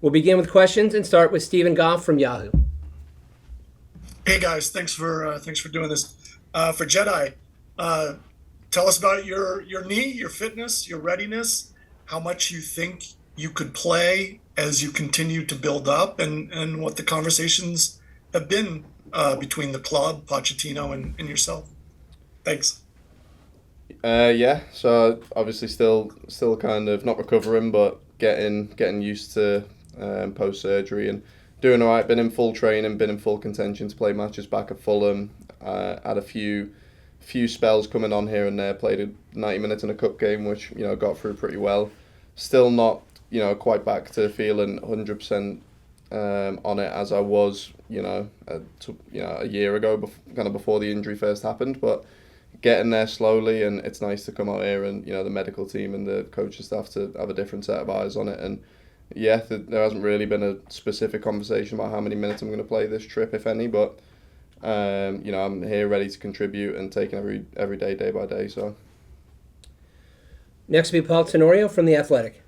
We'll begin with questions and start with Stephen Goff from Yahoo. Hey guys, thanks for doing this. For Jedi, uh, tell us about your knee, your fitness, your readiness, how much you think you could play as you continue to build up, and what the conversations have been between the club, Pochettino, and yourself. Thanks. Yeah, so obviously still kind of not recovering, but getting used to post surgery and doing all right. Been in full training, been in full contention to play matches back at Fulham. Had a few spells coming on here and there. Played 90 minutes in a cup game, which got through pretty well. Still not quite back to feeling 100% on it as I was a year ago, kind of before the injury first happened, but getting there slowly, and it's nice to come out here and the medical team and the coaching staff to have a different set of eyes on it. And yeah, there hasn't really been a specific conversation about how many minutes I'm going to play this trip, if any, but I'm here ready to contribute and taking every day by day. So Next will be Paul Tenorio from The Athletic.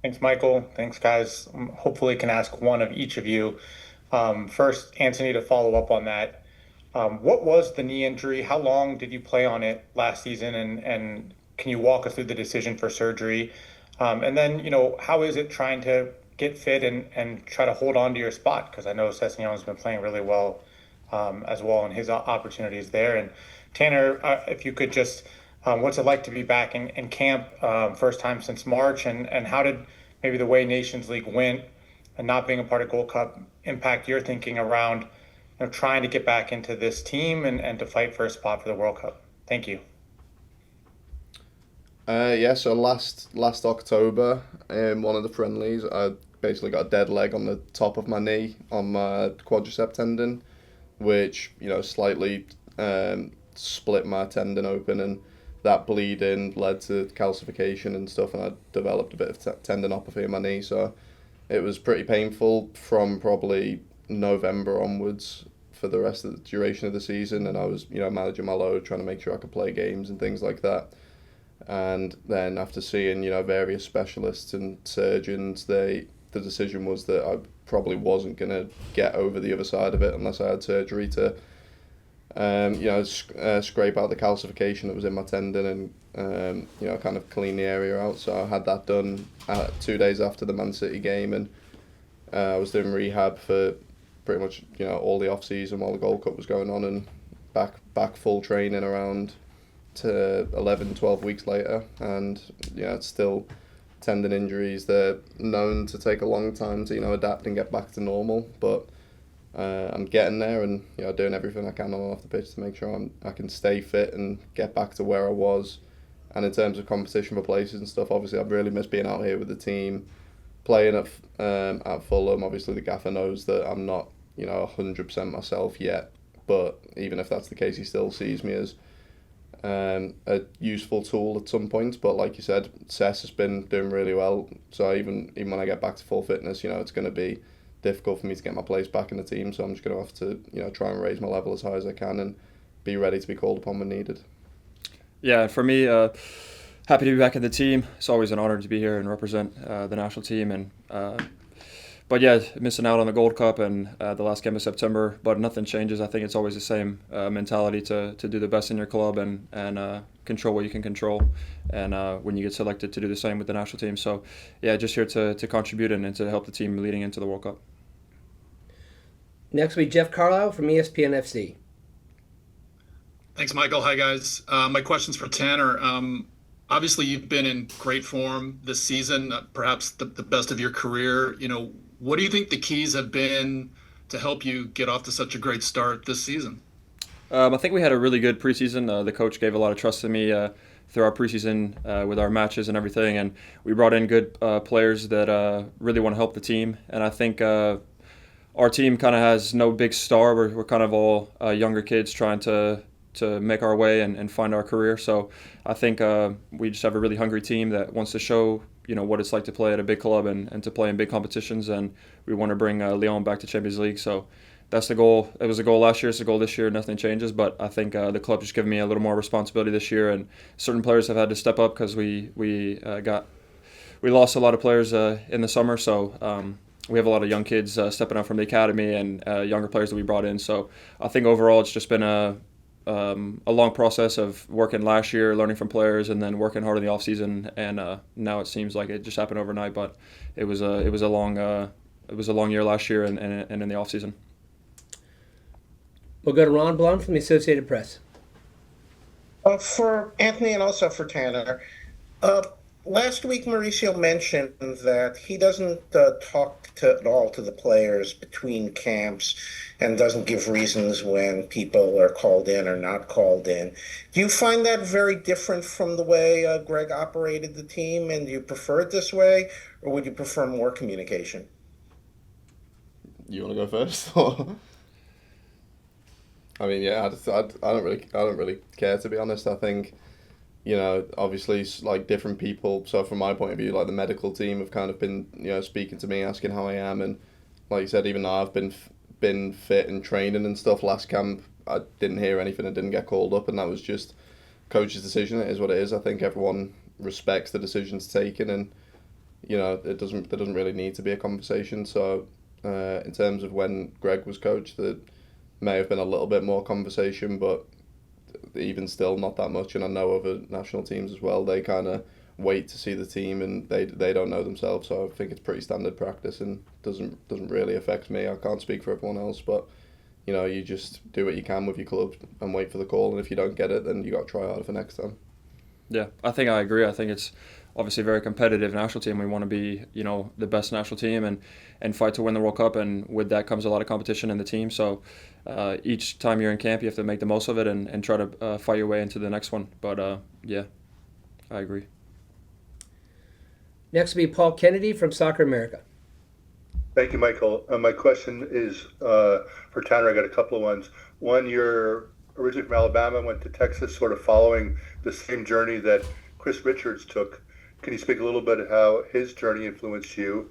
Thanks, Michael. Thanks, guys. Hopefully, can ask one of each of you. First, Anthony, to follow up on that. What was the knee injury? How long did you play on it last season? And can you walk us through the decision for surgery? And then, how is it trying to get fit and try to hold on to your spot? Because I know Sessegnon's been playing really well as well in his opportunities there. And Tanner, if you could just, what's it like to be back in camp first time since March? And how did maybe the way Nations League went and not being a part of Gold Cup impact your thinking around trying to get back into this team and to fight for a spot for the World Cup? Thank you. Yeah, so last October in one of the friendlies, I basically got a dead leg on the top of my knee on my quadricep tendon, which slightly split my tendon open, and that bleeding led to calcification and stuff, and I developed a bit of tendinopathy in my knee. So it was pretty painful from probably November onwards for the rest of the duration of the season, and I was managing my load, trying to make sure I could play games and things like that. And then after seeing various specialists and surgeons, the decision was that I probably wasn't going to get over the other side of it unless I had surgery to scrape out the calcification that was in my tendon and kind of clean the area out. So I had that done 2 days after the Man City game, and I was doing rehab for pretty much all the off season while the Gold Cup was going on, and back full training around to 11, 12 weeks later. And it's still tendon injuries. They're known to take a long time to adapt and get back to normal, but I'm getting there, and doing everything I can on and off the pitch to make sure I can stay fit and get back to where I was. And in terms of competition for places and stuff, obviously I've really missed being out here with the team, playing at Fulham. Obviously the gaffer knows that I'm not 100% myself yet, but even if that's the case, he still sees me as a useful tool at some point. But like you said, Sess has been doing really well, so even when I get back to full fitness, it's going to be difficult for me to get my place back in the team. So I'm just going to have to try and raise my level as high as I can and be ready to be called upon when needed. Yeah, for me, happy to be back in the team. It's always an honor to be here and represent the national team. And but yeah, missing out on the Gold Cup and the last game of September, but nothing changes. I think it's always the same mentality to do the best in your club and control what you can control. And when you get selected, to do the same with the national team. So yeah, just here to contribute and to help the team leading into the World Cup. Next will be Jeff Carlisle from ESPN FC. Thanks, Michael. Hi, guys. My question's for Tanner. Obviously, you've been in great form this season, perhaps the best of your career. What do you think the keys have been to help you get off to such a great start this season? I think we had a really good preseason. The coach gave a lot of trust to me through our preseason with our matches and everything, and we brought in good players that really want to help the team. And I think our team kind of has no big star. We're kind of all younger kids trying to make our way and find our career. So I think we just have a really hungry team that wants to show what it's like to play at a big club and to play in big competitions, and we want to bring Lyon back to Champions League. So that's the goal. It was a goal last year, it's a goal this year, nothing changes, but I think the club just given me a little more responsibility this year, and certain players have had to step up because we got we lost a lot of players in the summer, so we have a lot of young kids stepping up from the academy and younger players that we brought in. So I think overall it's just been a long process of working last year, learning from players, and then working hard in the off season. And now it seems like it just happened overnight, but it was a long year last year and in the off season. We'll go to Ron Blum from the Associated Press. For Anthony and also for Tanner, last week Mauricio mentioned that he doesn't talk at all to the players between camps and doesn't give reasons when people are called in or not called in. Do you find that very different from the way Greg operated the team, and do you prefer it this way, or would you prefer more communication? You want to go first? I mean, yeah, I don't really care, to be honest. I think, obviously, like, different people. So from my point of view, like, the medical team have kind of been, speaking to me, asking how I am, and like you said, even though I've been fit and training and stuff last camp, I didn't hear anything. I didn't get called up, and that was just coach's decision. It is what it is. I think everyone respects the decisions taken, and there doesn't really need to be a conversation. So in terms of when Greg was coach, there may have been a little bit more conversation, but even still not that much. And I know other national teams as well, they kind of wait to see the team, and they don't know themselves. So I think it's pretty standard practice and doesn't really affect me. I can't speak for everyone else, but you just do what you can with your club and wait for the call, and if you don't get it, then you got to try harder for next time. Yeah, I think I agree. I think it's obviously a very competitive national team. We want to be, the best national team and fight to win the World Cup, and with that comes a lot of competition in the team. So each time you're in camp, you have to make the most of it and try to fight your way into the next one. But yeah, I agree. Next will be Paul Kennedy from Soccer America. Thank you, Michael. My question is for Tanner. I got a couple of ones. One, you're originally from Alabama, went to Texas, sort of following the same journey that Chris Richards took. Can you speak a little bit how his journey influenced you?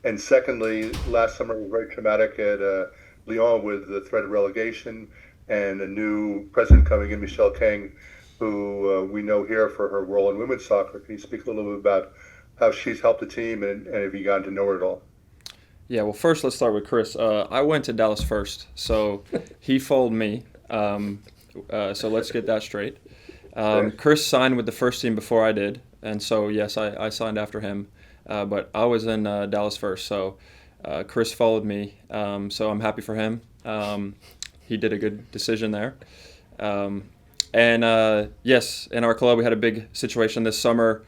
And secondly, last summer was very traumatic at Lyon with the threat of relegation and a new president coming in, Michelle Kang, who we know here for her role in women's soccer. Can you speak a little bit about how she's helped the team, and have you gotten to know her at all? Yeah, well, first let's start with Chris. I went to Dallas first, so he followed me. So let's get that straight. Chris signed with the first team before I did, and so yes, I signed after him. But I was in Dallas first, so Chris followed me. So I'm happy for him. He did a good decision there. And yes, in our club we had a big situation this summer.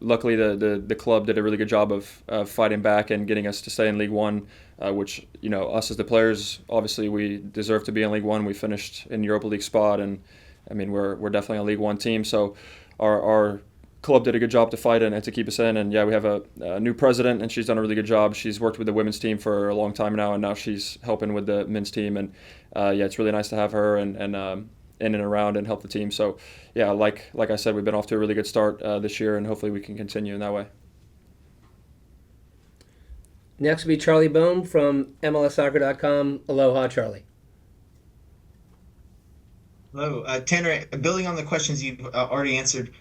Luckily, the club did a really good job of fighting back and getting us to stay in League One, which, us as the players, obviously we deserve to be in League One. We finished in Europa League spot, and I mean, we're definitely a League One team. So our club did a good job to fight and to keep us in. And yeah, we have a new president, and she's done a really good job. She's worked with the women's team for a long time now, and now she's helping with the men's team. And yeah, it's really nice to have her and in and around and help the team. So yeah, like I said, we've been off to a really good start this year, and hopefully we can continue in that way. Next will be Charlie Bohm from MLSsoccer.com. Aloha, Charlie. Hello. Tanner, building on the questions you've already answered,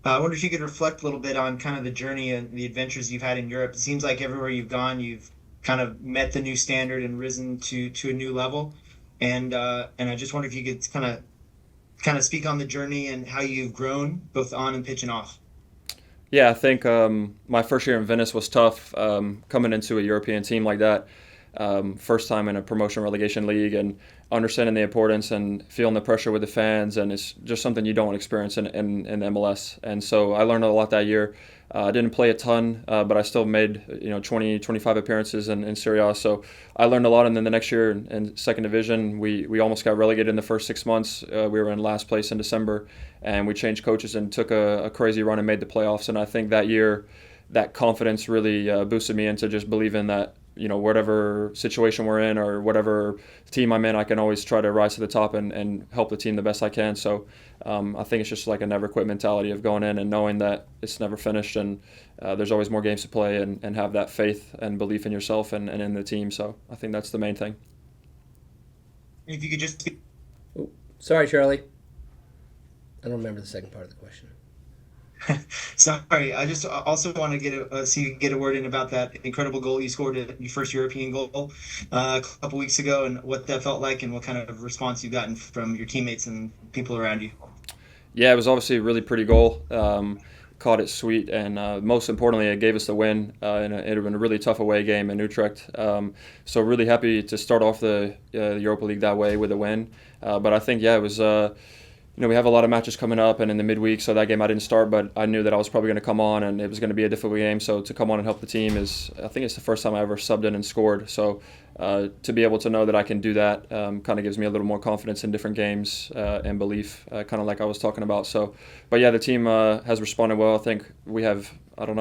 I wonder if you could reflect a little bit on kind of the journey and the adventures you've had in Europe. It seems like everywhere you've gone, you've kind of met the new standard and risen to a new level. And I just wonder if you could kind of speak on the journey and how you've grown both on and pitch and off. Yeah, I think my first year in Venice was tough, coming into a European team like that. First time in a promotion relegation league, and understanding the importance and feeling the pressure with the fans, and it's just something you don't experience in MLS. And so I learned a lot that year. I didn't play a ton, but I still made 20, 25 appearances in Serie A. So I learned a lot. And then the next year in second division, we almost got relegated in the first 6 months. We were in last place in December, and we changed coaches and took a crazy run and made the playoffs. And I think that year, that confidence really boosted me into just believing that, whatever situation we're in or whatever team I'm in, I can always try to rise to the top and help the team the best I can. So I think it's just like a never quit mentality of going in and knowing that it's never finished, and there's always more games to play, and have that faith and belief in yourself and in the team. So I think that's the main thing. If you could just... Sorry, Charlie. I don't remember the second part of the question. Sorry, I just also want to see you get a word in about that incredible goal you scored, your first European goal a couple weeks ago, and what that felt like, and what kind of response you've gotten from your teammates and people around you. Yeah, it was obviously a really pretty goal. Caught it sweet, and most importantly, it gave us the win in a really tough away game in Utrecht. So really happy to start off the Europa League that way with a win. But I think, yeah, it was. We have a lot of matches coming up, and in the midweek, so that game I didn't start, but I knew that I was probably going to come on, and it was going to be a difficult game. So to come on and help the team I think it's the first time I ever subbed in and scored. So to be able to know that I can do that kind of gives me a little more confidence in different games and belief, kind of like I was talking about. So, but yeah, the team has responded well. I think we have,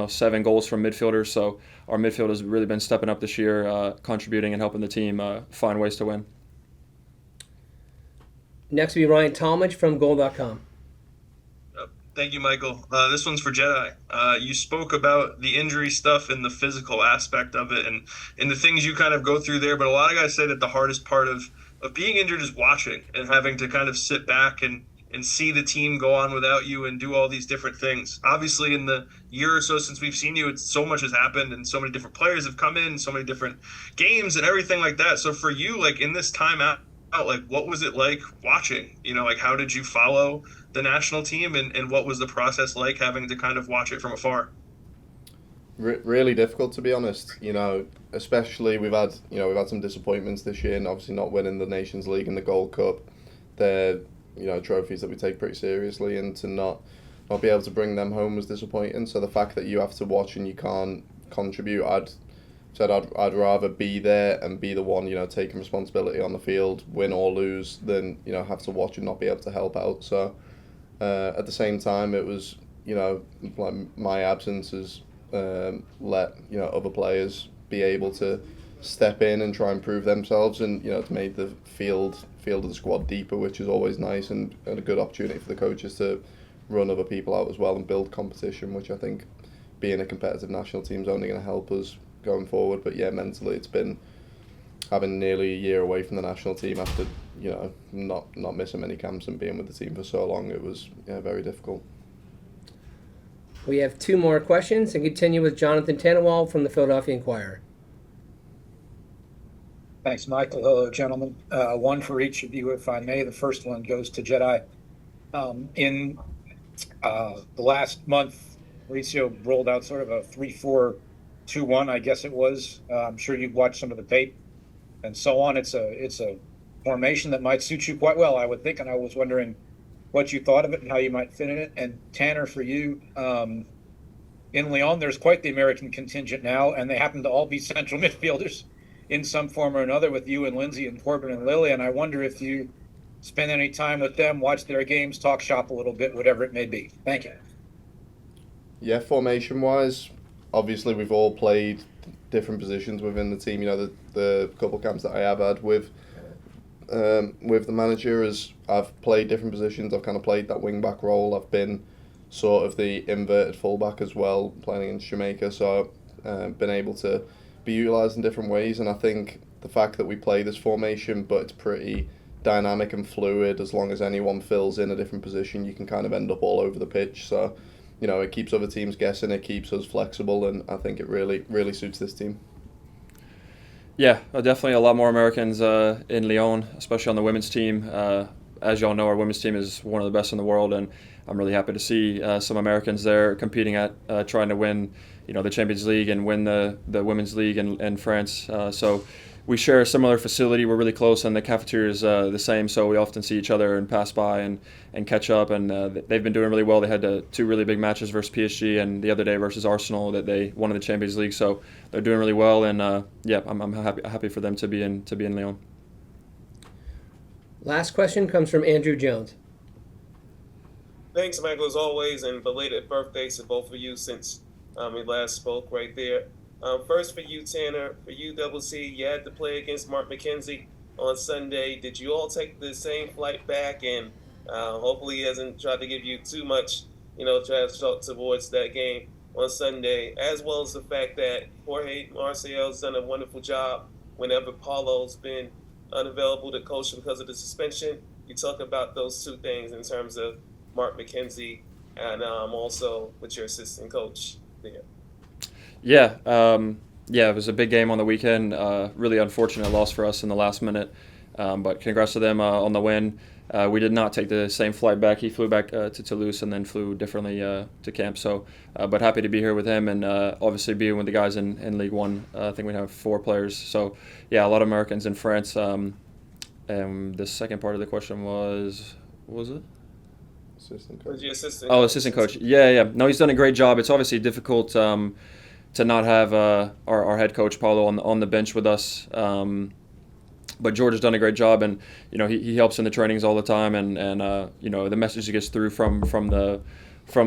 7 goals from midfielders. So our midfield has really been stepping up this year, contributing and helping the team find ways to win. Next will be Ryan Talmadge from Goal.com. Thank you, Michael. This one's for Jedi. You spoke about the injury stuff and the physical aspect of it and the things you kind of go through there. But a lot of guys say that the hardest part of being injured is watching and having to kind of sit back and see the team go on without you and do all these different things. Obviously, in the year or so since we've seen you, so much has happened and so many different players have come in, so many different games and everything like that. So for you, like in this time out, like what was it like watching? Like how did you follow the national team and what was the process like having to kind of watch it from afar? Really difficult, to be honest. Especially we've had some disappointments this year, and obviously not winning the Nations League and the Gold Cup. They're trophies that we take pretty seriously, and to not be able to bring them home was disappointing. So the fact that you have to watch and you can't contribute, I'd rather be there and be the one, taking responsibility on the field, win or lose, than have to watch and not be able to help out. So at the same time, it was like my absence has let other players be able to step in and try and prove themselves, and to make the field of the squad deeper, which is always nice and a good opportunity for the coaches to run other people out as well and build competition, which I think being a competitive national team is only going to help us going forward. But yeah, mentally it's been having nearly a year away from the national team after not missing many camps and being with the team for so long. It was very difficult. We have 2 more questions and continue with Jonathan Tannewald from the Philadelphia Inquirer. Thanks, Michael. Hello, gentlemen. One for each of you, if I may. The first one goes to Jedi. In the last month, Mauricio rolled out sort of a 3-4-2-1, I guess it was. I'm sure you've watched some of the tape and so on. It's a formation that might suit you quite well, I would think, and I was wondering what you thought of it and how you might fit in it. And Tanner, for you, in Lyon, there's quite the American contingent now, and they happen to all be central midfielders in some form or another, with you and Lindsay and Corbin and Lily. And I wonder if you spend any time with them, watch their games, talk shop a little bit, whatever it may be. Thank you. Yeah, formation-wise, obviously we've all played different positions within the team. The couple camps that I have had with the manager, is I've played different positions. I've kind of played that wing-back role. I've been sort of the inverted full-back as well, playing against Jamaica. So I've been able to be utilised in different ways. And I think the fact that we play this formation, but it's pretty dynamic and fluid, as long as anyone fills in a different position, you can kind of end up all over the pitch. So it keeps other teams guessing, it keeps us flexible, and I think it really suits this team. Yeah, definitely a lot more Americans in Lyon, especially on the women's team. As y'all know, our women's team is one of the best in the world, and I'm really happy to see some Americans there competing at trying to win, the Champions League and win the Women's League in France. So we share a similar facility. We're really close, and the cafeteria is the same, so we often see each other and pass by and catch up. And they've been doing really well. They had 2 really big matches versus PSG, and the other day versus Arsenal that they won in the Champions League. So they're doing really well, and I'm happy for them to be in Lyon. Last question comes from Andrew Jones. Thanks, Michael, as always, and belated birthdays to both of you since we last spoke right there. First for you, Tanner, for you, Double C, you had to play against Mark McKenzie on Sunday. Did you all take the same flight back? And hopefully he hasn't tried to give you too much, trash talk towards that game on Sunday, as well as the fact that Jorge Marcel's done a wonderful job whenever Paulo's been unavailable to coach because of the suspension. You talk about those 2 things in terms of Mark McKenzie and also with your assistant coach there. Yeah, it was a big game on the weekend. Really unfortunate loss for us in the last minute, but congrats to them on the win. We did not take the same flight back. He flew back to Toulouse and then flew differently to camp. So, but happy to be here with him and obviously being with the guys in League One. I think we have 4 players. So, yeah, a lot of Americans in France. The second part of the question was, what was it? Assistant Was coach. your assistant? Oh, assistant coach. Yeah. No, he's done a great job. It's obviously difficult to not have our head coach Paulo on the bench with us. But George has done a great job, and he helps in the trainings all the time, and the message gets through from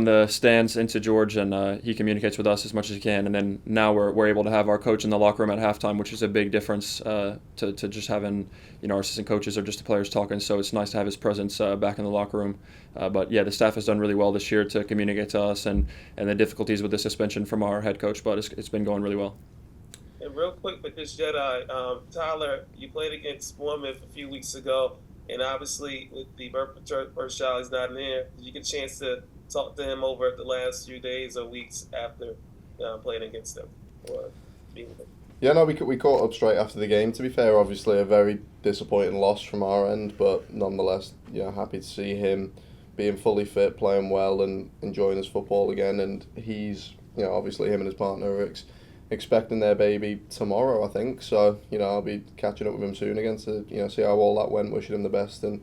the stands into George, and he communicates with us as much as he can. And then now we're able to have our coach in the locker room at halftime, which is a big difference to just having our assistant coaches or just the players talking. So it's nice to have his presence back in the locker room. But yeah, the staff has done really well this year to communicate to us and the difficulties with the suspension from our head coach, but it's been going really well. And real quick with this Jedi, Tyler, you played against Bournemouth a few weeks ago, and obviously with the first child, he's not in there. Did you get a chance to talk to him over the last few days or weeks after playing against him or being with him? Yeah, no, we caught up straight after the game. To be fair, obviously a very disappointing loss from our end, but nonetheless, happy to see him being fully fit, playing well, and enjoying his football again. And he's, obviously him and his partner are expecting their baby tomorrow, I think. So, I'll be catching up with him soon again to, see how all that went, wishing him the best, and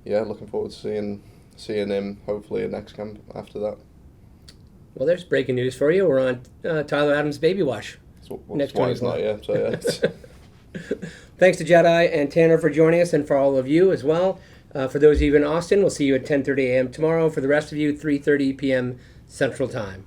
looking forward to seeing him hopefully in next camp after that. Well, there's breaking news for you. We're on Tyler Adams' baby wash. Next why it's not, so yeah. Thanks to Jedi and Tanner for joining us, and for all of you as well. For those of you in Austin, we'll see you at 10:30 a.m. tomorrow. For the rest of you, 3:30 p.m. Central Time.